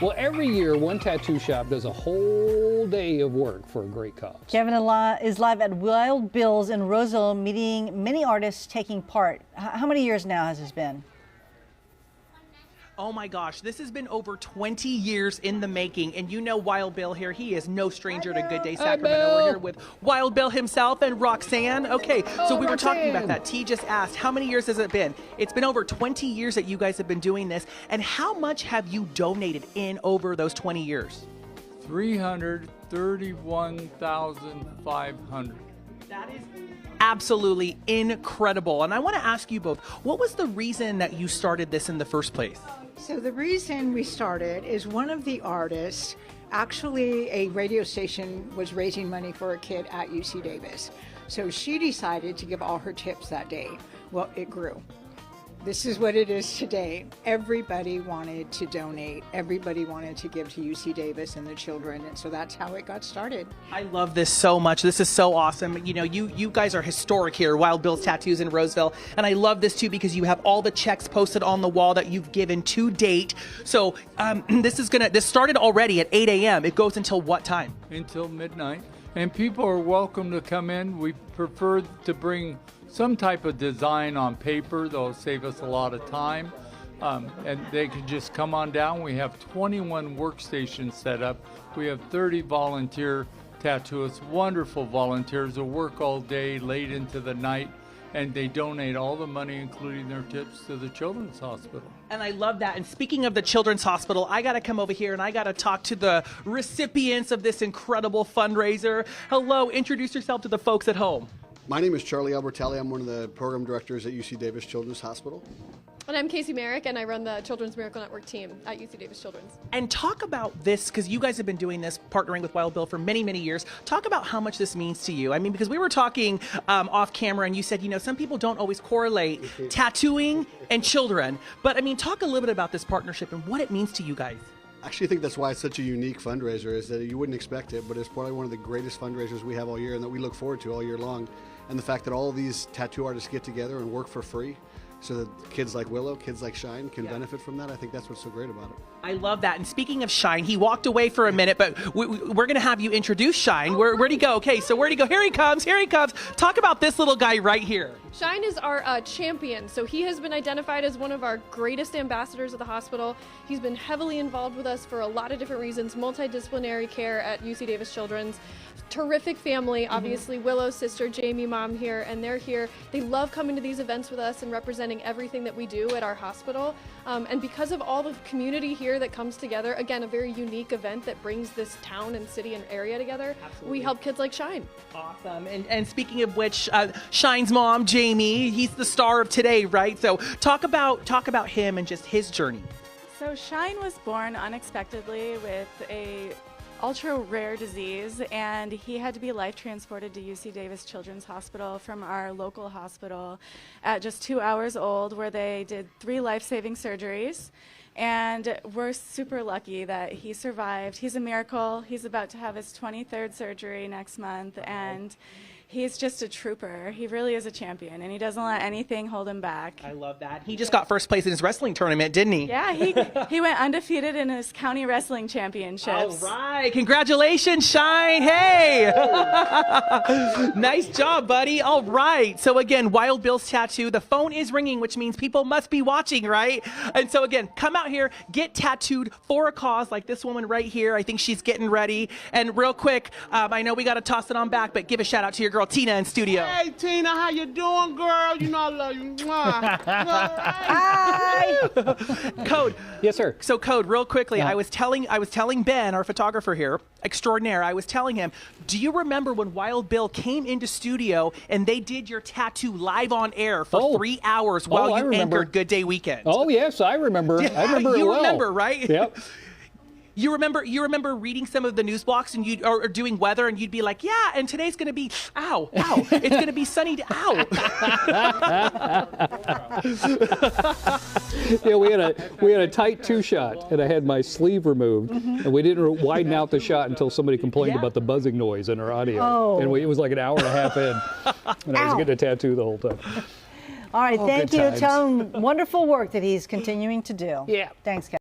Well, every year, one tattoo shop does a whole day of work for a great cause. Kevin is live at Wild Bill's in Roseville, meeting many artists taking part. How many years now has this been? Oh my gosh, this has been over 20 years in the making, and you know Wild Bill here, he is no stranger to Good Day Sacramento. We're here with Wild Bill himself and Roxanne. Okay, so we were talking about that. T just asked, how many years has it been? It's been over 20 years that you guys have been doing this, and how much have you donated in over those 20 years? $331,500. That is absolutely incredible. And I want to ask you both, what was the reason that you started this in the first place? So the reason we started is one of the artists, actually a radio station was raising money for a kid at UC Davis. So she decided to give all her tips that day. Well, it grew. This is what it is today. Everybody wanted to donate. Everybody wanted to give to UC Davis and the children. And so that's how it got started. I love this so much. This is so awesome. You know, you guys are historic here, Wild Bill's Tattoos in Roseville. And I love this too because you have all the checks posted on the wall that you've given to date. So this started already at 8 a.m. It goes until what time? Until midnight. And people are welcome to come in. We prefer to bring some type of design on paper. That'll save us a lot of time. And they can just come on down. We have 21 workstations set up. We have 30 volunteer tattooists, wonderful volunteers who work all day, late into the night, and they donate all the money, including their tips, to the Children's Hospital. And I love that. And speaking of the Children's Hospital, I got to come over here and I got to talk to the recipients of this incredible fundraiser. Hello, introduce yourself to the folks at home. My name is Charlie Albertelli. I'm one of the program directors at UC Davis Children's Hospital. And I'm Casey Merrick, and I run the Children's Miracle Network team at UC Davis Children's. And talk about this, because you guys have been doing this, partnering with Wild Bill for many, many years. Talk about how much this means to you. I mean, because we were talking off camera, and you said, you know, some people don't always correlate tattooing and children. But, I mean, talk a little bit about this partnership and what it means to you guys. I actually think that's why it's such a unique fundraiser, is that you wouldn't expect it, but it's probably one of the greatest fundraisers we have all year and that we look forward to all year long. And the fact that all of these tattoo artists get together and work for free so that kids like Willow, kids like Shine can benefit from that, I think that's what's so great about it. I love that. And speaking of Shine, he walked away for a minute, but we're going to have you introduce Shine. Where'd he go? Okay, so where'd he go? Here he comes. Here he comes. Talk about this little guy right here. Shine is our champion, so he has been identified as one of our greatest ambassadors of the hospital. He's been heavily involved with us for a lot of different reasons, multidisciplinary care at UC Davis Children's. Terrific family, obviously. Willow's sister, Jamie, mom here, and they're here. They love coming to these events with us and representing everything that we do at our hospital. And because of all the community here that comes together, again, a very unique event that brings this town and city and area together, we help kids like Shine. Awesome. And speaking of which, Shine's mom, Jamie, he's the star of today, right? So talk about him and just his journey. So Shine was born unexpectedly with a ultra rare disease, and he had to be life transported to UC Davis Children's Hospital from our local hospital at just 2 hours old, where they did 3 life-saving surgeries. And we're super lucky that he survived. He's a miracle. He's about to have his 23rd surgery next month, and he's just a trooper. He really is a champion, and he doesn't let anything hold him back. I love that. He just got first place in his wrestling tournament, didn't he? Yeah, he went undefeated in his county wrestling championships. All right. Congratulations, Shine. Hey. Nice job, buddy. All right. So, again, Wild Bill's Tattoo. The phone is ringing, which means people must be watching, right? And so, again, come out here, get tattooed for a cause like this woman right here. I think she's getting ready. And real quick, I know we got to toss it on back, but give a shout out to your girl Tina in studio. Hey Tina, how you doing, girl? You know I love you. Hi. Code. Yes, sir. So Code, real quickly, I was telling Ben, our photographer here, extraordinaire, I was telling him, do you remember when Wild Bill came into studio and they did your tattoo live on air for 3 hours while you anchored Good Day Weekend? Oh, yes, I remember. I remember it well. You remember, right? Yep. You remember reading some of the news blocks and or doing weather, and you'd be like, yeah, and today's going to be, ow, it's going to be sunny, ow. Yeah, we had a tight 2-shot, and I had my sleeve removed, and we didn't widen out the shot until somebody complained about the buzzing noise in our audio. And it was like an hour and a half in, and I was getting a tattoo the whole time. All right, thank you. Tell him wonderful work that he's continuing to do. Yeah. Thanks, guys.